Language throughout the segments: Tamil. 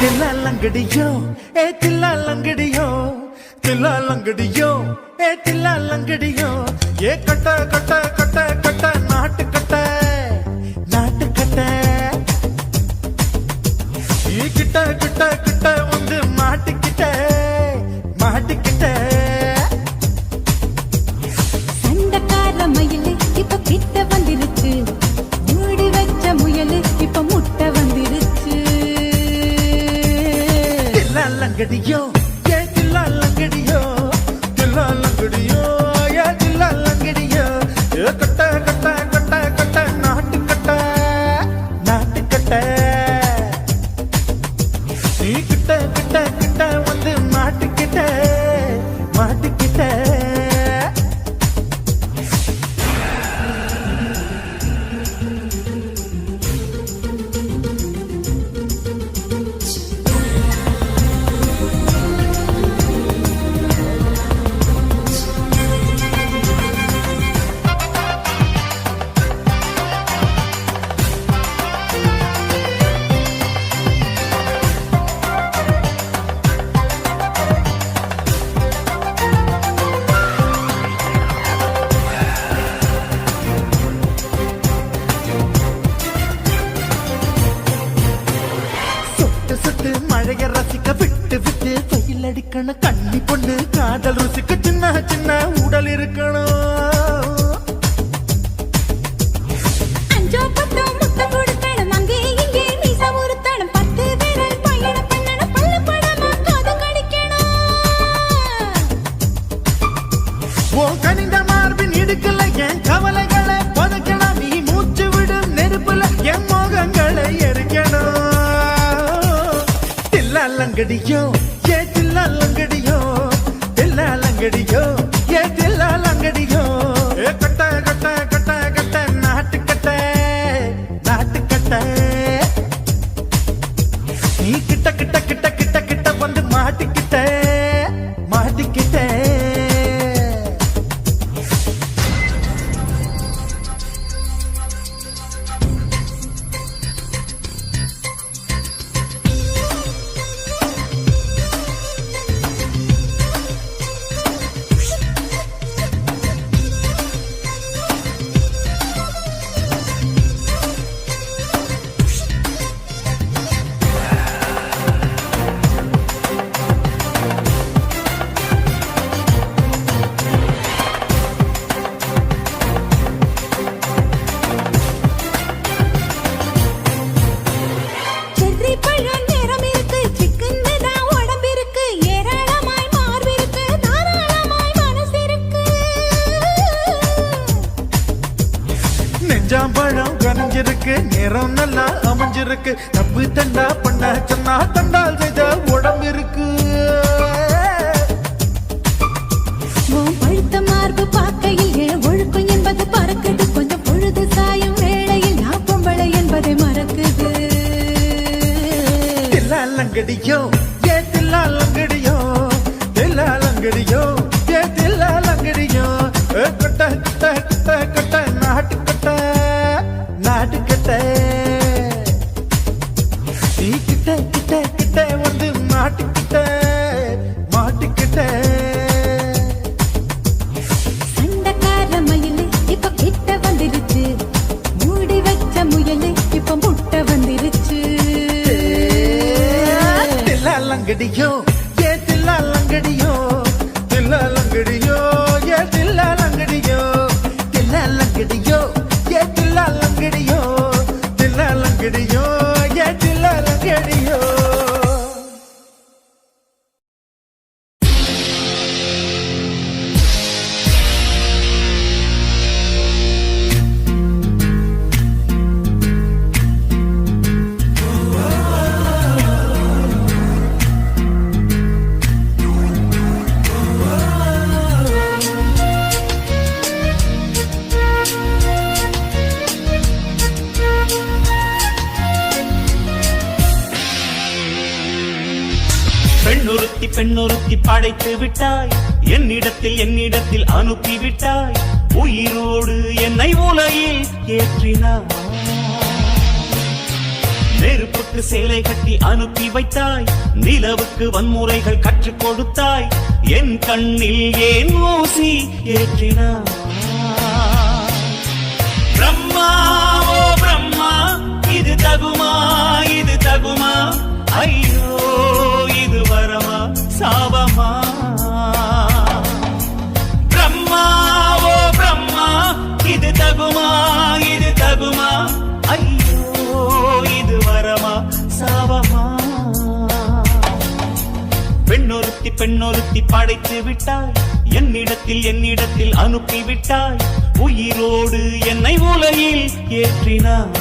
தில்லாலங்கடியோ ஏ தில்லாலங்கடியோ தில்லாலங்கடியோ ஏ தில்லாலங்கடியோ ஏ கட்ட கட்ட கட்ட கட்ட நாட்டு கட்ட நாட்டு கட்ட நீ கிட்ட கிட்ட கிட்ட வந்து மாட்டிக்கிட்ட மாட்டிக்கிட்ட சண்டக்கார மயிலு இப்ப கிட்ட வந்துருச்சு மூடி வச்ச முயலு இப்ப முட்டை வந்துருச்சு தில்லாலங்கடியோ ஏ தில்லாலங்கடியோ தில்லாலங்கடியோ ஏ தில்லாலங்கடியோ ஏ கட்ட கட்ட கட்ட கட்ட நாட்டு கட்ட நாட்டு கட்ட நீ கிட்ட கிட்ட கிட்ட வந்து மாட்டிக்கிட்ட மாட்டிக்கிட்ட மழைய ரசிக்க விட்டு விட்டு வெயில் அடிக்கணும் கண்ணி பொண்ணு காதல் ருசிக்க சின்ன சின்ன உடல் இருக்கணும் கனிந்த மார்பின் இடுக்கல என் கவலைகளை பதுக்கணும் நீ மூச்சு விடும் நெருப்புல என் மோகங்களை எரிக்கணும் தில்லாலங்கடியோ ஏ தில்லாலங்கடியோ தில்லாலங்கடியோ ஏ தில்லாலங்கடியோ ஏ கட்ட கட்ட கட்ட கட்ட நாட்டு கட்ட நாட்டு கட்ட நீ கிட்ட கிட்ட கிட்ட கிட்ட கிட்ட வந்து மாட்டிக்கிட்ட மாட்டிக்கிட்ட பழம் கனிஞ்சிருக்கு நேரம் நல்லா அமைஞ்சிருக்கு தப்பு தண்டா பண்ண சொன்னா தண்டால் செய்த உடம்பு இருக்கு பழுத்த மார்பு பார்க்கையில் என் ஒழுக்கம் என்பது பறக்குது கொஞ்சம் பொழுது சாயும் வேளையில் நான் பொம்பளை என்பதை மறக்குது தில்லாலங்கடியோ ஏ தில்லாலங்கடியோ தில்லாலங்கடியோ ஏ தில்லாலங்கடியோ கட்ட கட்ட கட்ட கட்ட நாட்டு கட்ட நாட்டு கட்ட நீ கிட்ட கிட்ட கிட்ட வந்து மாட்டிக்கிட்ட மாட்டிக்கிட்ட சண்டக்கார மயிலு இப்ப கிட்ட வந்துருச்சு மூடி வச்ச முயலு இப்ப முட்டை வந்துருச்சு தில்லாலங்கடியோ ஏ தில்லாலங்கடியோ தில்லாலங்கடியோ ஏ தில்லாலங்கடியோ தில்லாலங்கடியோ ஏ தில்லாலங்கடியோ தில்லாலங்கடியோ ஏ தில்லாலங்கடியோ பெண்ணொருத்தி படைத்து விட்டாய் என்னிடத்தில் அனுப்பி விட்டாய் உயிரோடு என்னை உலகில் ஏற்றினாய் நெருப்புக்கு சேலை கட்டி அனுப்பி வைத்தாய் நிலவுக்கு வன்முறைகள் கற்றுக் கொடுத்தாய் என் கண்ணில் ஏன் ஊசி ஏற்றினாய் பிரம்மா ஓ பிரம்மா இது தகுமா இது தகுமா ஐயோ இது வரமா சாபமா பிரம்மா ஓ பிரம்மா இது தகுமா இது தகுமா ஐயோ இது வரமா சாபமா பெண்ணொருத்தி படைத்து விட்டாய் என்னிடத்தில் அனுப்பி விட்டாய் உயிரோடு என்னை உலகில் ஏற்றினாய்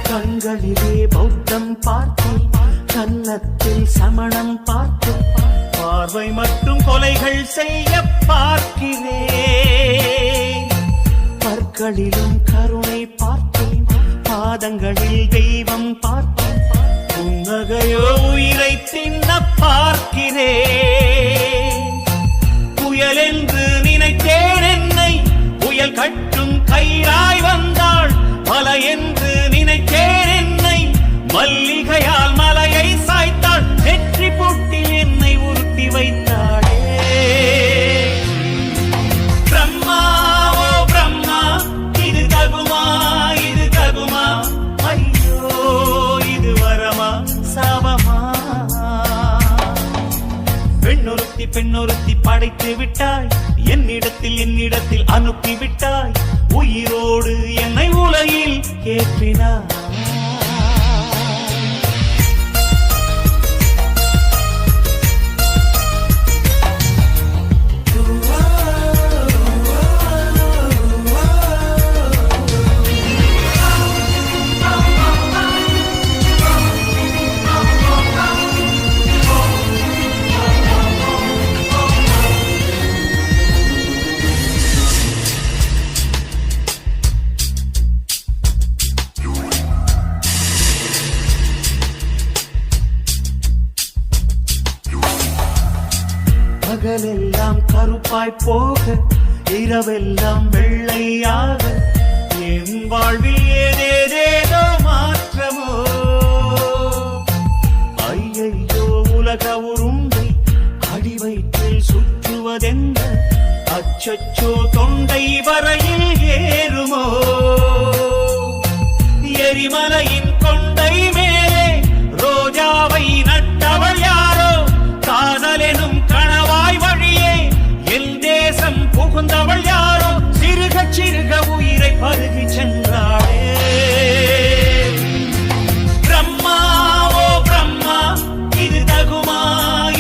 கண்களிலே பௌத்தம் பார்த்தேன் கன்னத்தில் சமணம் பார்த்தேன் பார்வை மட்டும் கொலைகள் செய்ய பார்க்கிறேன் பற்களிலும் கருணை பார்த்தேன் பாதங்களில் தெய்வம் பார்த்தேன் புன்னகையோ உயிரை தின்ன பார்க்கிறேன் புயல் என்று நினைத்தேன் என்னை புயல் கட்டும் கயிறாய் வந்தாள் மல என்று நினைத்தேன் என்னை மல்லிகையால் மலையை சாய்த்தாள் நெற்றி பொட்டில் என்னை உருட்டி வைத்தாளே பிரம்மா ஓ பிரம்மா இது தகுமா இது தகுமா ஐயோ இது வரமா சாபமா பெண்ணொருத்தி படைத்து விட்டாய் என்னிடத்தில் அனுப்பி விட்டாய் உயிரோடு என்னை உலகில் ஏற்றினாய் பகலெல்லாம் கருப்பாய் போக இரவெல்லாம் வெள்ளையாக என் வாழ்வில் ஏதேதேதோ மாற்றமோ ஐயையோ உலக உருண்டை அடி வயிற்றில் சுற்றுவதென்ன அச்சச்சோ தொண்டை வரையில் ஏறுமோ எரிமலையின் கொண்டை மேலே ரோஜாவை நட்டவள் யாரோ காதலெனும் கணவாய் வழியே என் தேசம் புகுந்தவள் யாரோ சிறுக சிறுக உயிரை பருகி சென்றாளே பிரம்மா ஓ பிரம்மா இது தகுமா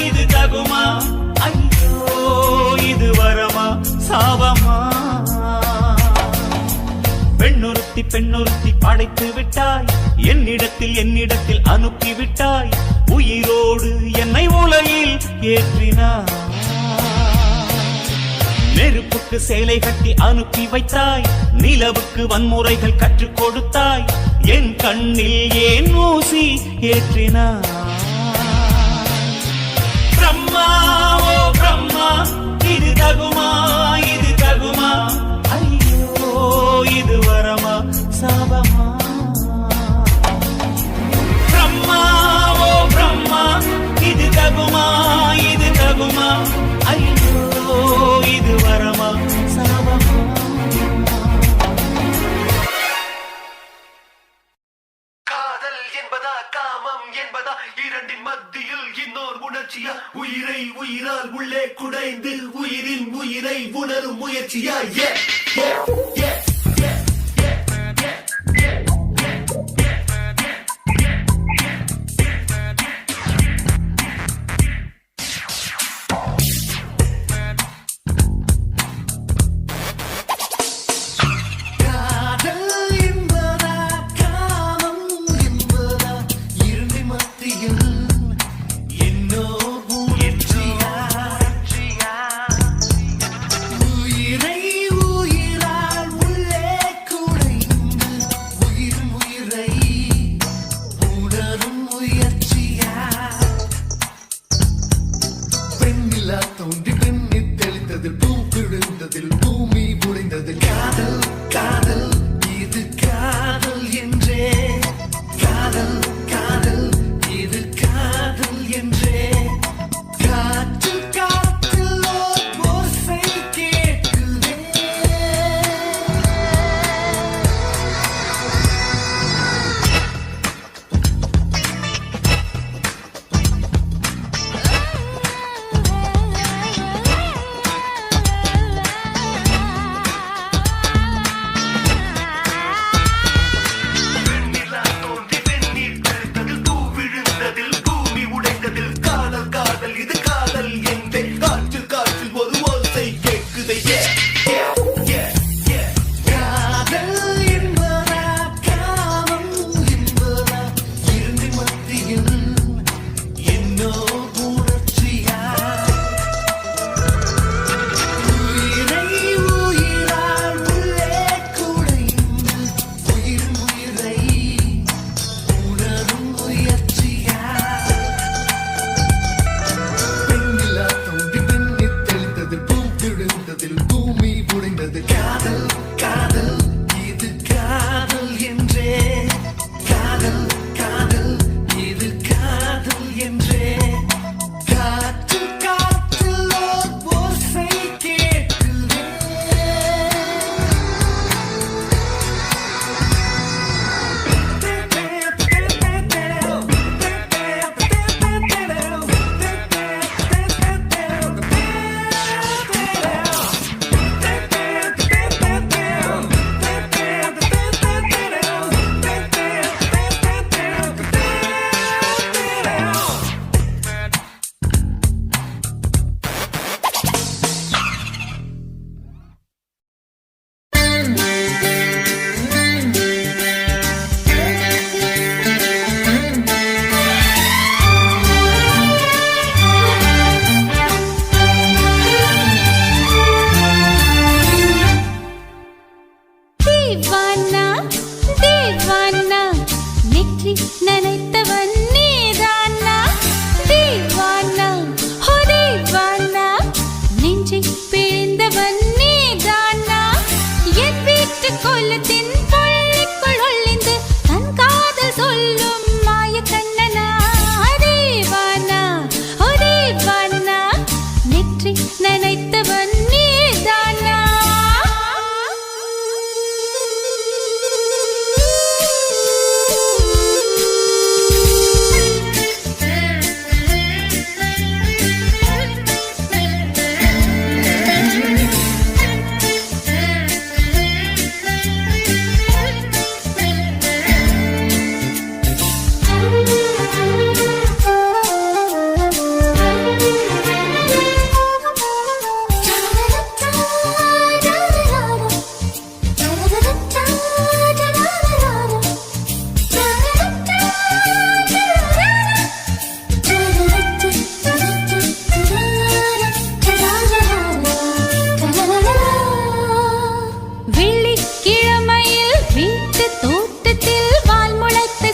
இது தகுமா ஐயோ இது வரமா சாபமா பெண்ணொருத்தி படைத்து விட்டாய் என்னிடத்தில் அனுப்பி விட்டாய் உயிரோடு என்னை உலகில் ஏற்றினாய் நெருப்புக்கு சேலை கட்டி அனுப்பி வைத்தாய் நிலவுக்கு வன்முறைகள் கற்றுக் கொடுத்தாய் என் கண்ணில் ஏன் ஊசி ஏற்றினாய் பிரம்மா ஓ பிரம்மா இது தகுமா இது தகுமா ஐயோ இது வரமா சாபமா பிரம்மா ஓ பிரம்மா இது தகுமா இது தகுமா ஐயோ இது வரமா சாபமா காதல் என்பதா காமம் என்பதா இரண்டின் மத்தியில் இன்னோர் உணர்ச்சியா உயிரை உயிரால் உள்ளே குடைந்து உயிரின் உயிரை உணரும் முயற்சியா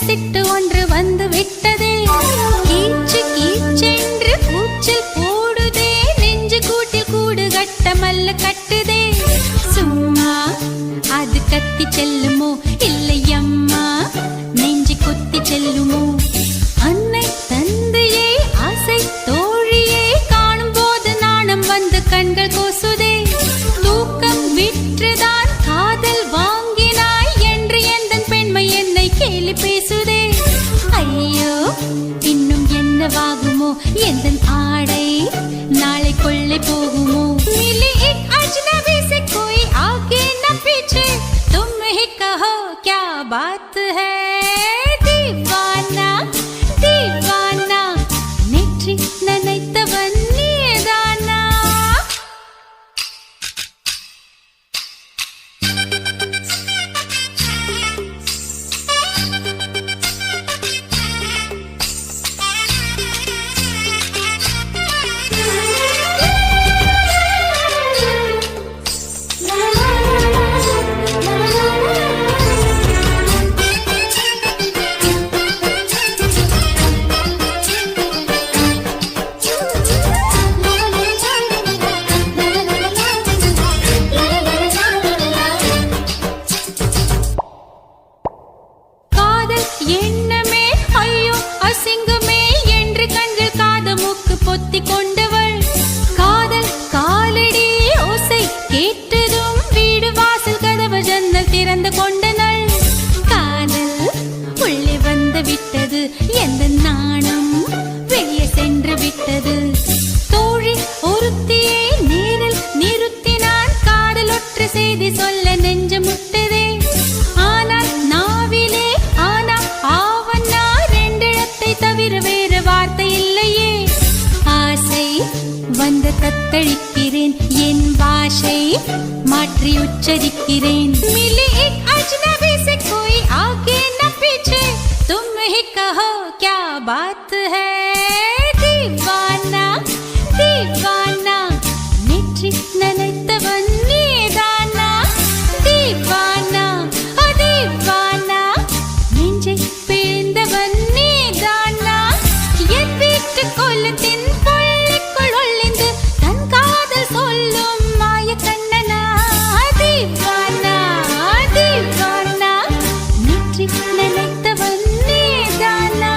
சிட்டு ஒன்று வந்து விட்டதே கீச்சு கீச்சென்று கூச்சல் போடுதே நெஞ்சு கூட்டில் கூடு கட்ட மல்ல கட்டுதே சும்மா அது கத்தி செல்லுமோ இல்லை அம்மா நெஞ்சு குத்தி செல்லுமோ அன்னை தந்தையே ஆசை தோழியே காணும் போது நாணம் வந்து கண்கள் கூசுதே தூக்கம் விற்றுதான் காதல் வாங்கினாய் என்று எந்தன் பெண்மை என்னை கேலி பேசுதே ஐயோ இன்னும் என்னவாகுமோ எந்தன் ஆடை நாளை கொள்ளை போகுமோ मिली एक अजनबी से कोई आगे न पीछे तुम ही कहो क्या बात है दीवाना दीवाना नेற்றி நினைத்தவன் நீதானா காதல் எண்ணமே ஐயோ அசிங்கமே என்று கண்கள் காது மூக்கு பொத்தி கொண்டவள் காதல் காலடி ஓசை கேட்டதும் வீடு வாசல் கதவு ஜன்னல் திறந்து கொண்டனள் காதல் உள்ளே வந்து விட்டது எந்த நாணம் வெளியே சென்று விட்டது தோழி ஒருத்தியை நேரில் நிறுத்தினான் காதல் ஒற்று செய்தி சொல்ல நெஞ்சு முட்டதே ஆனால் நாவிலே ஆனா ஆவன்னா ரெண்டிடத்தை தவிர வேறு வார்த்தை இல்லையே ஆசை வந்து தத்தளிக்கிறேன் என் பாஷை மாற்றி உச்சரிக்கிறேன் मिली एक अजनबी से कोई आगे न पीछे तुम ही कहो क्या बात है दीवाना दीवाना नेற்றி நினைத்தவன் நீதானா दीवाना दीवाना நெஞ்சை பிழிந்தவன் நீதானா என் வீட்டு கொல்லத்தின் பள்ளிக்குள் ஒளிந்து தன் காதல் சொல்லும் மாய கண்ணனா दीवाना दीवाना நெற்றி நினைத்தவன் நீதானா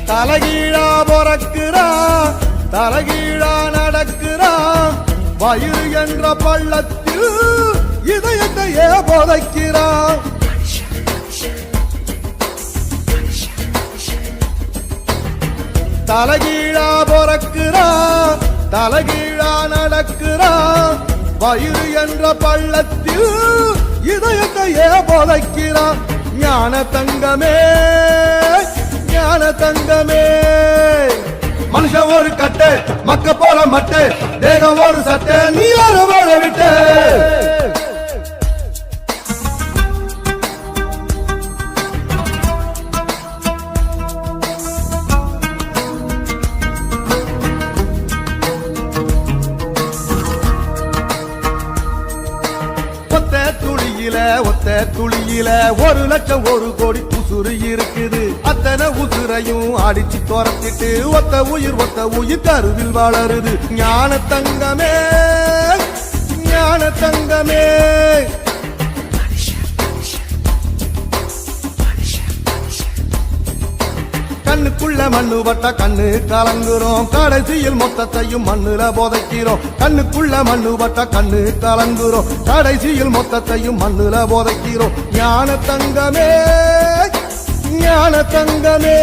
தலைகீழா பொறக்குறா தலைகீழா நடக்குறா வயிறு என்ற பள்ளத்தில் இதயத்தையே புதைக்கிறா தலைகீழா பொறக்குறா தலைகீழா நடக்குறா வயிறு என்ற பள்ளத்தில் இதயத்தையே புதைக்கிறா ஞான தங்கமே ஞான தங்கமே மனுஷன் ஒரு கட்டு மக்க போல மட்டு தேகம் ஒரு சட்டை நீ ஒரு வாழ விட்டு ஒத்த துளியில 1 லட்சம் 1 கோடி உசுறு இருக்குது அத்தனை உசுரையும் அடிச்சு துரத்திட்டு ஒத்த உயிர் கருவில் வளருது ஞான தங்கமே ஞான தங்கமே கண்ணுக்குள்ள மண்ணு பட்டா கண்ணு கலங்குறோம் கடைசியில் மொத்தத்தையும் மண்ணுல போதைக்கிறோம் கண்ணுக்குள்ள மண்ணு பட்டா கண்ணு கலங்குறோம் கடைசியில் மொத்தத்தையும் மண்ணுல போதைக்கிறோம் ஞான தங்கமே ஞான தங்கமே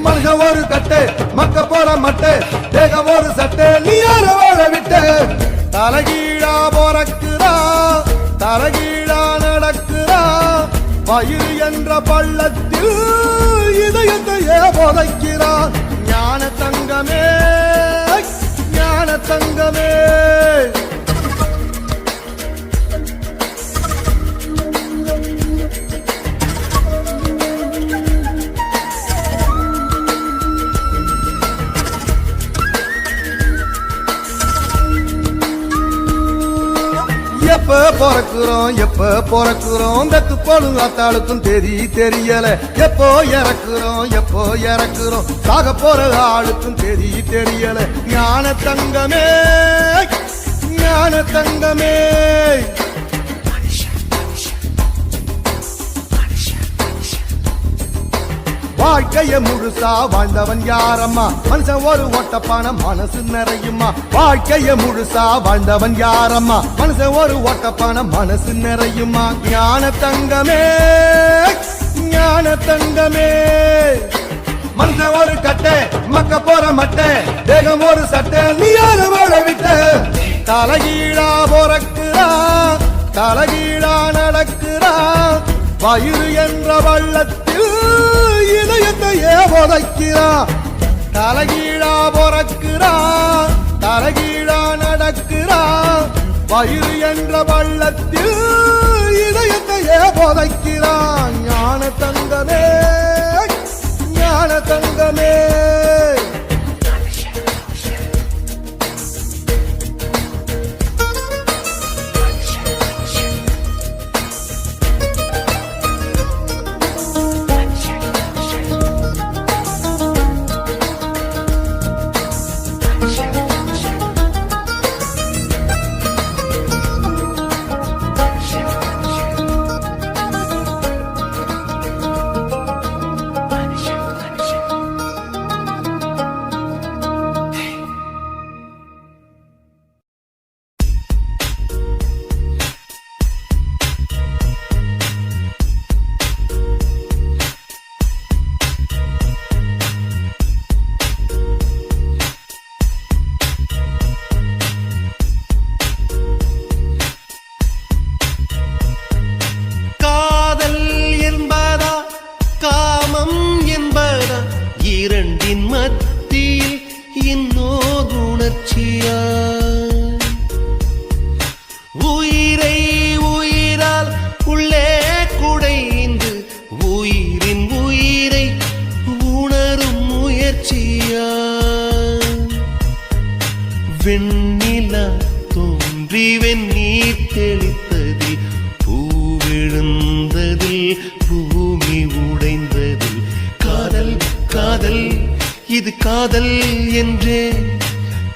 மனுஷன் ஒரு கட்டு மக்க போற மட்டு தேகம் ஒரு சட்டை நீ யார வாழ விட்டு தலைகீழா பொறக்குறா தலைகீழா நடக்குறா வயிறு என்ற பள்ளத்தில் இதயத்தையே புதைக்கிறா ஞான தங்கமே ஞான தங்கமே பொறக்குறோம் எப்ப பொறக்குறோம் பெத்து போடும் அத்தாளுக்கும் தெரியல எப்போ இறக்குறோம் சாக போற ஆளுக்கும் தெரியல ஞான தங்கமே வாழ்க்கைய முழுசா வாழ்ந்தவன் யாரம்மா மனுஷன் ஒரு ஓட்டப்பான மனசு நிறையுமா வாழ்க்கைய முழுசா வாழ்ந்தவன் யாரம்மா மனுஷன் ஒரு ஓட்டப்பான மனசு நிறையுமா ஞான தங்கமே மனுஷன் ஒரு கட்டை மக்க போற மட்டை தேகம் ஒரு சட்டை நீ யார வாழ விட்ட தலைகீழா பொறக்குறா தலைகீழா நடக்குறா வயிறு என்ற வள்ளத்தில் இதயத்தையே உதைக்கிறா தலைகீழா பொறக்குறா தலைகீழா நடக்குறா வயிறு என்ற வள்ளத்தில் இதயத்தையே உதைக்கிறா ஞான தங்கமே இரண்டின் மத்தியில் இன்னோர் உணர்ச்சியா உயிரை உயிரால் உள்ளே குடைந்து உயிரின் உயிரை உணரும் முயற்சியா வெண்ணிலா தோன்றி வெந்நீர் தெளித்ததில் பூவிழுந்ததில் பூமி உடைந்ததில் காதல் காதல் இது காதல் என்றே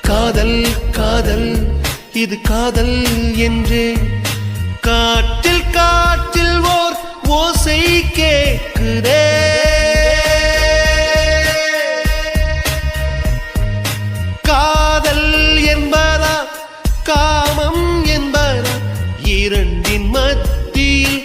காதல் காதல் இது காதல் என்றே காற்றில் காற்றில் ஓர் ஓசை கேட்குதே காதல் என்பதா காமம் என்பதா இரண்டின் மத்தியில்